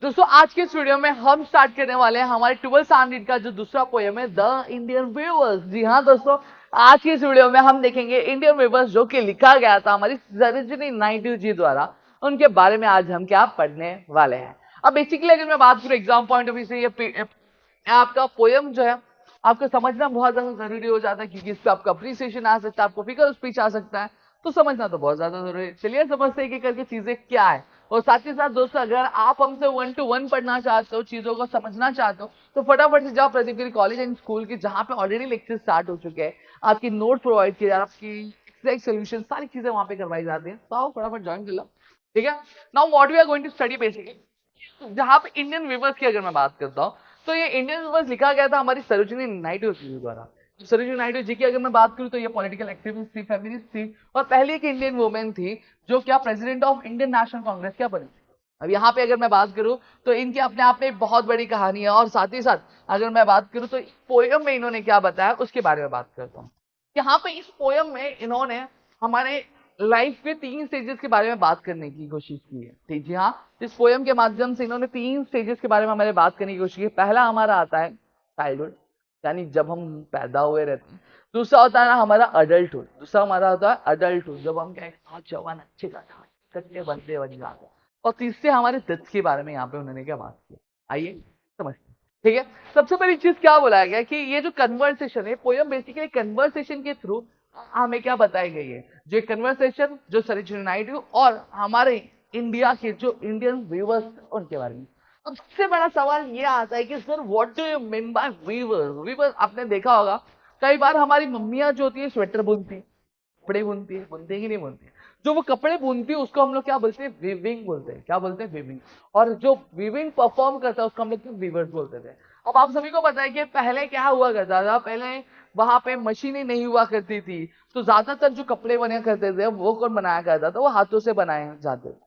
दोस्तों आज के इस वीडियो में हम स्टार्ट करने वाले हैं हमारे 12th स्टैंडर्ड का जो दूसरा पोएम है द इंडियन वीवर्स। जी हाँ दोस्तों, आज की इस वीडियो में हम देखेंगे इंडियन वीवर्स जो कि लिखा गया था हमारी सरोजिनी नायडू जी द्वारा। उनके बारे में आज हम क्या पढ़ने वाले हैं। अब बेसिकली अगर मैं बात करूं एग्जाम पॉइंट ऑफ व्यू से, ये आपका पोएम जो है आपको समझना बहुत ज्यादा जरूरी हो जाता है, क्योंकि इस पर आपका अप्रिसिएशन आ सकता है, आपको फिगर स्पीच आ सकता है, तो समझना तो बहुत ज्यादा जरूरी है। चलिए समझते हैं कि करके चीजें क्या है। और साथ ही साथ दोस्तों, अगर आप हमसे 1 to 1 पढ़ना चाहते हो, चीजों को समझना चाहते हो, तो फटाफट से जाओ प्रदीप कॉलेज एंड स्कूल की, जहां पे ऑलरेडी लेक्चर स्टार्ट हो चुके हैं। आपकी नोट प्रोवाइड किए, आपकी एक्सरसाइज सोल्यूशन सारी चीजें वहां पे करवाई जाती है, तो आओ फटाफट ज्वाइन कर लो। ठीक है, now what we are going to study basically, जहां पे इंडियन वीवर्स की अगर मैं बात करता हूँ, तो ये इंडियन वीवर्स लिखा गया था हमारी सरोजिनी नायडू जी द्वारा। सरोजिनी नायडू जी की अगर मैं बात करूं, तो ये पॉलिटिकल एक्टिविस्ट थी, फेमिनिस्ट थी, और पहली एक इंडियन वुमेन थी जो क्या president of Indian national Congress क्या बनी। अब यहाँ पे अगर मैं बात करूं, तो इनकी अपने आप में एक बहुत बड़ी कहानी है। और साथ ही साथ अगर मैं बात करूं, तो पोयम में इन्होंने क्या बताया उसके बारे में बात करता हूँ। यहाँ पे इस पोयम में इन्होंने हमारे लाइफ के 3 स्टेजेस के बारे में बात करने की कोशिश की है। ठीक, जी हाँ, इस पोयम के माध्यम से इन्होंने 3 स्टेजेस के बारे में हमारे बात करने की कोशिश की। पहला हमारा आता है चाइल्डहुड, यानी जब हम पैदा हुए रहते हैं। दूसरा होता है ना हमारा अडल्टहुड, दूसरा हमारा होता है अडल्टहुड, जब हम क्या जवान अच्छे कट्टे बनते बन जाते हैं। और तीसरे हमारे डेथ के बारे में यहाँ पे उन्होंने क्या बात की, आइए समझते हैं। ठीक है, सबसे पहली चीज क्या बोला गया कि ये जो कन्वर्सेशन है, पोयम बेसिकली कन्वर्सेशन के थ्रू हमें क्या बताई गई है। जो कन्वर्सेशन जो सरोजिनी नायडू और हमारे इंडिया के जो इंडियन व्यूवर्स उनके बारे में। अब सबसे बड़ा सवाल ये आता है कि sir what do you mean by weavers. Weavers आपने देखा होगा, कई बार हमारी मम्मियां जो होती है स्वेटर बुनती, कपड़े बुनती है, बुनते ही नहीं बुनती। जो वो कपड़े बुनती है उसको हम लोग क्या बोलते हैं, वीविंग बोलते हैं। क्या बोलते हैं, वीविंग। और जो वीविंग परफॉर्म करता है उसको हम लोग वीवर्स बोलते थे। अब आप सभी को पता है कि पहले क्या हुआ करता था, पहले वहां पे मशीनें नहीं हुआ करती थी, तो ज्यादातर जो कपड़े बने करते थे वो कौन बनाया करता था, वो हाथों से बनाए जाते थे।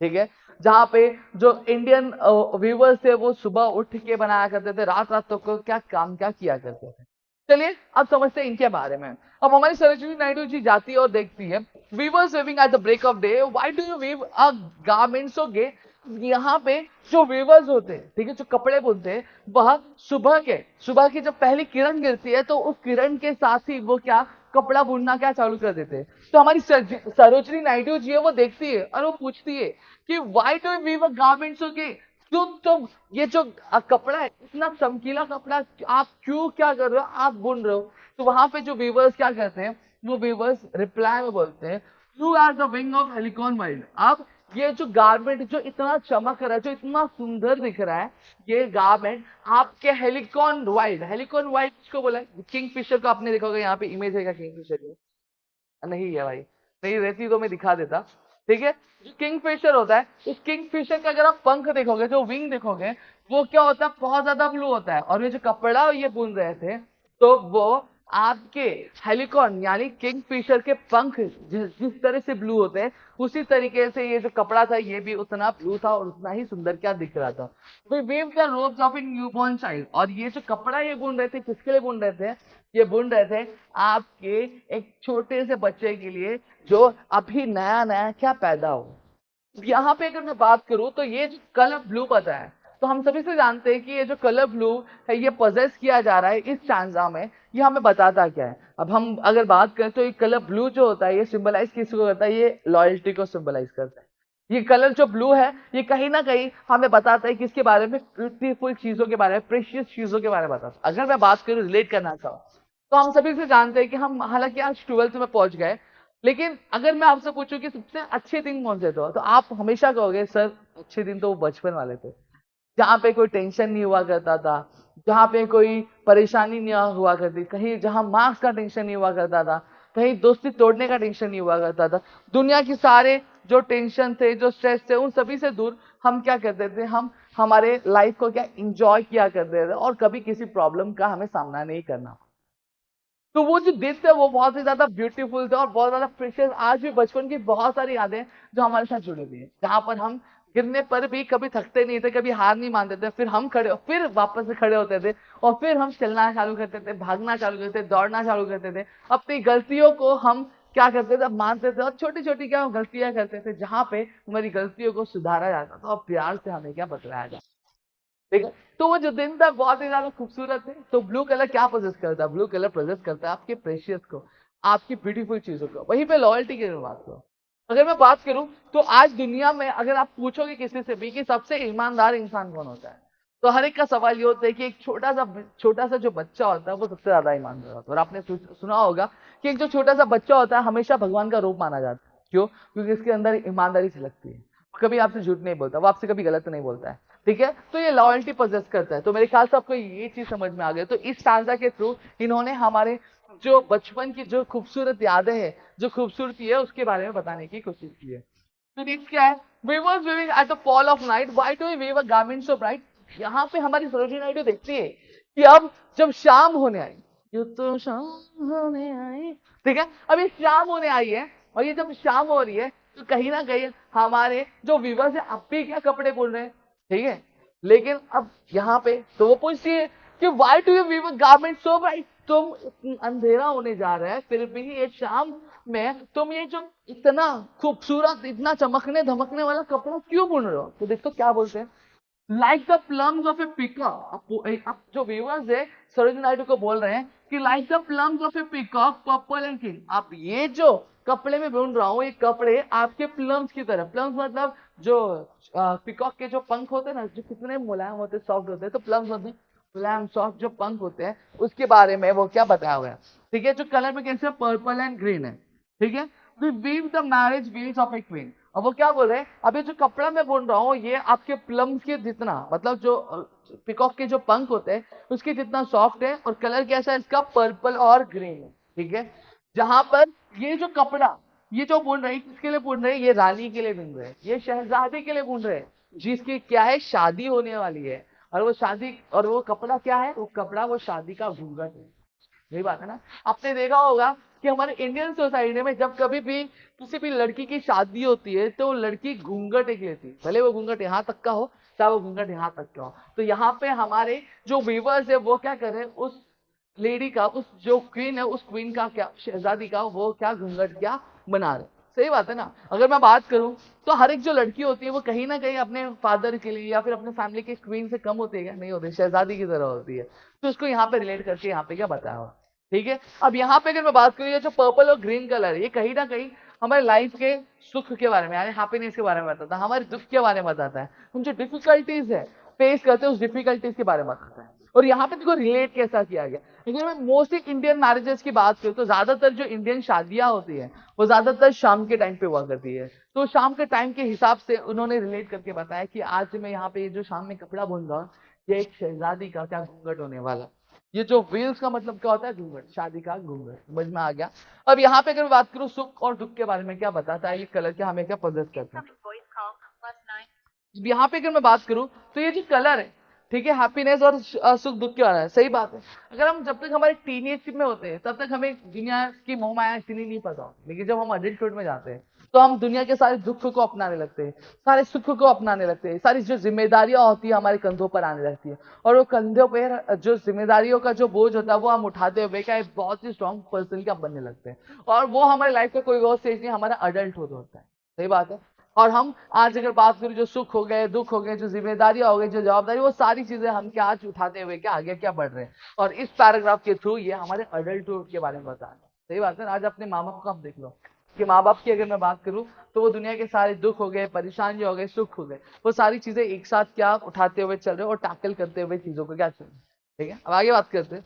ठीक है, जहाँ पे जो इंडियन व्यूवर्स थे वो सुबह उठ के बनाया करते थे, रात रात तक क्या काम क्या किया करते थे। चलिए अब समझते हैं इनके बारे में। अब हमारी सरोजिनी नायडू जी जाती है और देखती है weavers weaving at the break of day, why do you weave a garment so gay. यहाँ पे जो वीवर्स होते हैं, ठीक है, जो कपड़े बुनते हैं, वह सुबह की जब पहली किरण गिरती है, तो उस किरण के साथ ही वो क्या कपड़ा बुनना क्या चालू कर देते हैं। तो हमारी सरोजिनी नायडू जी है, वो देखती है और वो पूछती है कि why do you weave a garment so gay. क्यों तुम ये जो कपड़ा है, इतना चमकीला कपड़ा आप क्यों क्या कर रहे हो, आप बुन रहे हो। तो वहां पे जो वीवर्स क्या कहते हैं, वो वीवर्स रिप्लाई में बोलते हैं, you are the wing of halcyon wild. अब ये जो गारमेंट जो इतना चमक रहा है, जो इतना सुंदर दिख रहा है, ये गारमेंट आपके हेलिकॉन वाइल्ड। हेलिकॉन वाइल्ड किसको बोला है, किंग फिशर को आपने देखा होगा, यहाँ पे इमेज है क्या किंग फिशर की, नहीं है भाई, नहीं रहती तो मैं दिखा देता। ठीक है, जो किंग फिशर होता है, उस किंग फिशर का अगर आप पंख देखोगे, जो विंग देखोगे, वो क्या होता है, बहुत ज्यादा ब्लू होता है। और ये जो कपड़ा ये बुन रहे थे, तो वो आपके हेलिकॉन यानी किंग फिशर के पंख जिस तरह से ब्लू होते हैं, उसी तरीके से ये जो कपड़ा था ये भी उतना ब्लू था और उतना ही सुंदर क्या दिख रहा था। We weave the robes of in newborn child. और ये जो कपड़ा ये बुन रहे थे, किसके लिए बुन रहे थे, ये बुन रहे थे आपके एक छोटे से बच्चे के लिए जो अभी नया नया क्या पैदा हो। यहाँ पे अगर मैं बात करूं, तो ये जो कलर ब्लू पता है, तो हम सभी से जानते हैं कि ये जो कलर ब्लू है ये पजेस किया जा रहा है इस स्टैंजा में। ये हमें बताता क्या है। अब हम अगर बात करें, तो ये कलर ब्लू जो होता है ये सिंबलाइज किसको करता है, ये लॉयल्टी को सिंबलाइज करता है। ये कलर जो ब्लू है ये कहीं ना कहीं हमें बताता है किसके बारे में, ब्यूटीफुल चीजों के बारे में, प्रेशियस चीजों के बारे में बताता है। अगर मैं बात करूं, रिलेट करना चाहूँ, तो हम सभी से जानते हैं कि हम हालांकि आज 12th में पहुंच गए, लेकिन अगर मैं आपसे पूछूं कि सबसे अच्छे दिन कौन से थे, तो आप हमेशा कहोगे सर अच्छे दिन तो वो बचपन वाले थे, जहाँ पे कोई टेंशन नहीं हुआ करता था, जहाँ पे कोई परेशानी नहीं हुआ करती, कहीं जहाँ मार्क्स का टेंशन नहीं हुआ करता था, कहीं दोस्ती तोड़ने का टेंशन नहीं हुआ करता था। दुनिया की सारे जो टेंशन थे, जो स्ट्रेस थे, उन सभी से दूर हम क्या करते थे, हम हमारे लाइफ को क्या इंजॉय किया करते थे, और कभी किसी प्रॉब्लम का हमें सामना नहीं करना। तो वो जो दिन थे वो बहुत ही ज्यादा ब्यूटीफुल थे और बहुत ज्यादा प्रेशियस। आज भी बचपन की बहुत सारी यादें जो हमारे साथ जुड़ी हुई है, जहां पर हम गिरने पर भी कभी थकते नहीं थे, कभी हार नहीं मानते थे, फिर वापस से खड़े होते थे, और फिर हम चलना चालू करते थे, भागना चालू करते थे, दौड़ना चालू करते थे, अपनी गलतियों को हम क्या करते थे, अब मानते थे और छोटी छोटी क्या गलतियां करते थे, जहां पे हमारी गलतियों को सुधारा जाता था और प्यार से हमें क्या बतलाया जाता, ठीक है। तो वो जो दिन था बहुत ही ज्यादा खूबसूरत है। तो ब्लू कलर क्या प्रोजेस करता है, ब्लू कलर प्रोजेस करता है आपके प्रेशियस को, आपकी ब्यूटीफुल चीजों को। वहीं पे लॉयल्टी की बात करो, अगर मैं बात करूं तो आज दुनिया में अगर आप पूछोगे किसी से भी कि सबसे ईमानदार इंसान कौन होता है, तो हर एक का सवाल ये होता है कि एक छोटा सा जो बच्चा होता है वो सबसे ज्यादा ईमानदार होता है। और आपने सुना होगा कि एक जो छोटा सा बच्चा होता है हमेशा भगवान का रूप माना जाता है। क्यों? क्योंकि इसके अंदर ईमानदारी झलकती है, कभी आपसे झूठ नहीं बोलता, वो आपसे कभी गलत नहीं बोलता है, ठीक है। तो ये लॉयल्टी पोजेस करता है। तो मेरे ख्याल से आपको ये चीज समझ में आ गई। तो इस स्टांजा के थ्रू इन्होंने हमारे जो बचपन की जो खूबसूरत यादें हैं, जो खूबसूरती है, उसके बारे में बताने की कोशिश की है। तो नेक्स्ट क्या है, we was living at the fall of night, why do we weave a garment so bright. यहाँ पे हमारी सरोजिनी नायडू देखती है कि अब जब शाम होने आई, ये तो शाम होने आई, ठीक है, अब ये शाम होने आई है, और ये जब शाम हो रही है तो कहीं ना कहीं हमारे जो व्यूवर्स है अब भी क्या कपड़े बोल रहे हैं, ठीक है। लेकिन अब यहाँ पे तो वो पूछती है कि why do you weave a garment so bright, तुम अंधेरा होने जा रहा है फिर भी ये शाम में तुम ये जो इतना खूबसूरत इतना चमकने धमकने वाला कपड़ा क्यों बुन रहे हो। तो देखो क्या बोलते हैं, like the plums of A peacock. अब जो व्यूअर्स है सरोजिनी नायडू को बोल रहे हैं कि like the plums of A peacock purple and green, आप ये जो कपड़े में बुन रहा हूँ ये कपड़े आपके प्लम्स की तरह, प्लम्स मतलब जो पीकॉक के जो पंख होते हैं ना, जो कितने मुलायम होते हैं, सॉफ्ट होते हैं, तो प्लम्स होते हैं मुलायम सॉफ्ट जो पंख होते हैं, उसके बारे में वो क्या बताया हुआ है, ठीक है। जो कलर में कैसे पर्पल एंड ग्रीन है, ठीक है। We weave the marriage veils of a queen. अब वो क्या बोल रहे हैं, अभी जो कपड़ा मैं बुन रहा हूँ ये आपके प्लम्स के जितना, मतलब जो पिकॉक के जो पंख होते हैं उसके जितना सॉफ्ट है, और कलर कैसा है इसका, पर्पल और ग्रीन है, ठीक है। जहां पर ये जो कपड़ा ये जो बुन रहे हैं किसके लिए बुन रहे हैं, ये रानी के लिए बुन रहे हैं, ये शहजादी के लिए बुन रहे हैं, जिसकी क्या है, शादी होने वाली है। और वो शादी, और वो कपड़ा क्या है, वो कपड़ा वो शादी का घूंघट है। यही बात है ना। आपने देखा होगा कि हमारे इंडियन सोसाइटी में जब कभी भी किसी भी लड़की की शादी होती है तो लड़की घूंघट एक लेती है, भले वो घूंघट यहाँ तक का हो चाहे वो घूंघट यहाँ तक का हो। तो यहाँ पे हमारे जो व्यूवर्स है वो क्या करें, उस लेडी का, उस जो क्वीन है उस क्वीन का क्या, शहजादी का, वो क्या घूंघट क्या बना रहे। सही बात है ना। अगर मैं बात करूं तो हर एक जो लड़की होती है वो कहीं ना कहीं अपने फादर के लिए या फिर अपने फैमिली के क्वीन से कम होती है क्या, नहीं होती, शहजादी की तरह होती है। तो उसको यहाँ पे रिलेट करके यहाँ पे क्या बताया हुआ, ठीक है। अब यहाँ पे अगर मैं बात करूँ, ये जो पर्पल और ग्रीन कलर है ये कहीं ना कहीं हमारे लाइफ के सुख के बारे में यानी हैप्पीनेस के बारे में बताता है, हमारे दुख के बारे में बताता है, हम जो डिफिकल्टीज है फेस करते हैं उस डिफिकल्टीज के बारे में बताता है। और यहाँ पे देखो रिलेट कैसा किया गया। अगर मैं मोस्टली इंडियन मैरिजेस की बात करूँ तो ज्यादातर जो इंडियन शादियां होती है वो ज्यादातर शाम के टाइम पे हुआ करती है। तो शाम के टाइम के हिसाब से उन्होंने रिलेट करके बताया कि आज मैं यहाँ पे जो शाम में कपड़ा बुन रहा हूँ ये एक शहजादी का क्या घूंघट होने वाला। ये जो वेल्स का मतलब क्या होता है, घूंघट, शादी का घूंघट, समझ में आ गया। अब यहाँ पे अगर मैं बात करूँ सुख और दुख के बारे में क्या बताता है ये कलर, क्या हमें क्या पजेस करता है। यहाँ पे अगर मैं बात करूं तो ये जो कलर है, ठीक है, हैप्पीनेस और सुख दुख के बारे में, सही बात है। अगर हम जब तक हमारे टीनेज में होते हैं तब तक हमें दुनिया की मोह माया इतनी नहीं पता होती, लेकिन जब हम अडल्टहुड में जाते हैं तो हम दुनिया के सारे दुख को अपनाने लगते हैं, सारे सुख को अपनाने लगते हैं, सारी जो जिम्मेदारियां होती है हमारे कंधों पर आने लगती है, और वो कंधों पर जो जिम्मेदारियों का जो बोझ होता है वो हम उठाते हुए क्या एक बहुत ही स्ट्रॉन्ग पर्सन क्या बनने लगते हैं। और वो हमारे लाइफ का कोई और स्टेज नहीं, हमारा अडल्टहुड होता है, सही बात है। और हम आज अगर बात करें जो सुख हो गए, दुख हो गए, जो जिम्मेदारियां हो गई, जो जवाबदारी, वो सारी चीजें हम क्या आज उठाते हुए क्या आगे क्या बढ़ रहे हैं। और इस पैराग्राफ के थ्रू ये हमारे अडल्टहुड के बारे में बता रहे हैं, सही बात है। आज अपने माँ बाप को आप देख लो कि माँ बाप की अगर मैं बात करूं तो वो दुनिया के सारे दुख हो गए, परेशानी हो गए, सुख हो गए, वो सारी चीजें एक साथ क्या उठाते हुए चल रहे और टैकल करते हुए चीजों को क्या चल रहे, ठीक है। अब आगे बात करते हैं।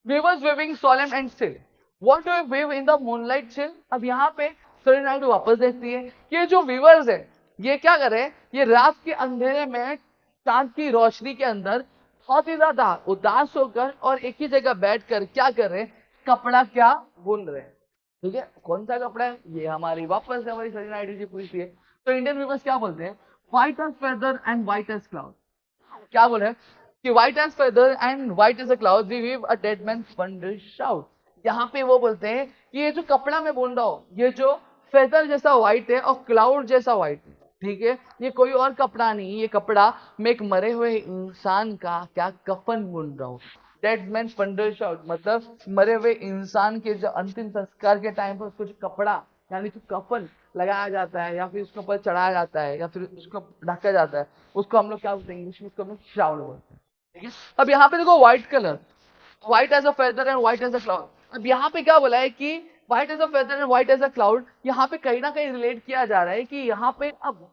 We was weaving solemn and still. What do we weave in the moonlight chill? अब यहाँ पे सरोजिनी नायडू वापस देखती है कि ये जो वीवर्स है ये क्या कर रहे हैं, ये रात के अंधेरे में चांद की रोशनी के अंदर बहुत ही ज्यादा उदास होकर और एक ही जगह बैठकर क्या कर रहे हैं, कपड़ा क्या बुन रहे हैं, ठीक है। कौन सा कपड़ा है, ये हमारी वापस से हमारी सरोजिनी नायडू जी पूछती है। तो इंडियन वीवर्स क्या बोलते हैं, white as feather and white as cloud. क्या बोल रहे हैं कि white as feather and white as a cloud we weave a dead man wonder shout. यहाँ पे वो बोलते हैं कि ये जो कपड़ा मैं बुन रहा हूँ ये जो फेदर जैसा व्हाइट है और क्लाउड जैसा व्हाइट है, ठीक है, ये कोई और कपड़ा नहीं, ये कपड़ा मैं एक मरे हुए इंसान का क्या कफन बुन रहा हूँ। डेड मैन फंडल शॉट, मतलब मरे हुए इंसान के जो अंतिम संस्कार के टाइम पर उसको जो कपड़ा यानी जो कफन लगाया जाता है या फिर उसके ऊपर चढ़ाया जाता है या फिर उसको ढका जाता है, उसको हम लोग क्या बोलते हैं इंग्लिश में, उसको हम लोग श्राउड बोलते हैं। ठीक है, अब यहाँ पे देखो white colour, white as a feather and white as a cloud. अब यहाँ पे क्या बोला है कि white as a feather and white as a cloud, यहाँ पे कहीं ना कहीं रिलेट किया जा रहा है कि यहाँ पे अब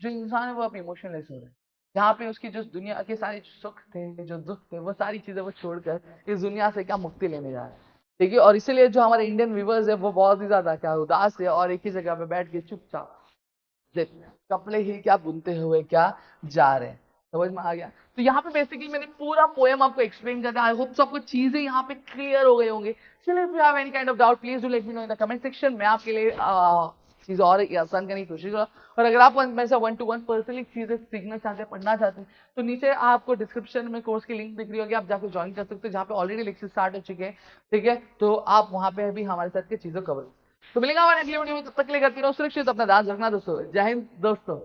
जो इंसान है वो अब इमोशनलेस हो रहा है। यहाँ पे उसकी जो दुनिया के सारे सुख थे, जो दुख थे, वो सारी चीजें वो छोड़कर इस दुनिया से क्या मुक्ति लेने जा रहा है। ठीक है, और इसीलिए जो हमारे इंडियन व्यूवर्स है वो बहुत ही ज्यादा क्या उदास है और एक ही जगह पे बैठ के चुपचाप कपड़े ही क्या बुनते हुए क्या जा रहे हैं। समझ में आ गया? तो यहाँ पे बेसिकली मैंने पूरा पोएम आपको एक्सप्लेन कर दिया। आई होप सबको चीजें यहाँ पे क्लियर हो गई होंगी। चलिए, if you have any kind of doubt please do let me know in the comment section. मैं आपके लिए चीज और आसान करने की कोशिश करूँ। और अगर आप मेरे से 1-to-1 पर्सनली चीजें सीखना चाहते हैं, पढ़ना चाहते हैं, तो नीचे आपको डिस्क्रिप्शन में कोर्स की लिंक दिख रही होगी, आप जाकर ज्वाइन कर सकते हो, जहाँ पे ऑलरेडी लेक्चर स्टार्ट हो चुके हैं। ठीक है, तो आप वहाँ पे भी हमारे साथ की चीजों कवर। तो मिलेगा हमारे अगले वीडियो में, तब तक के लिए करती रहो सुरक्षित, अपना ध्यान रखना दोस्तों। जय हिंद दोस्तों।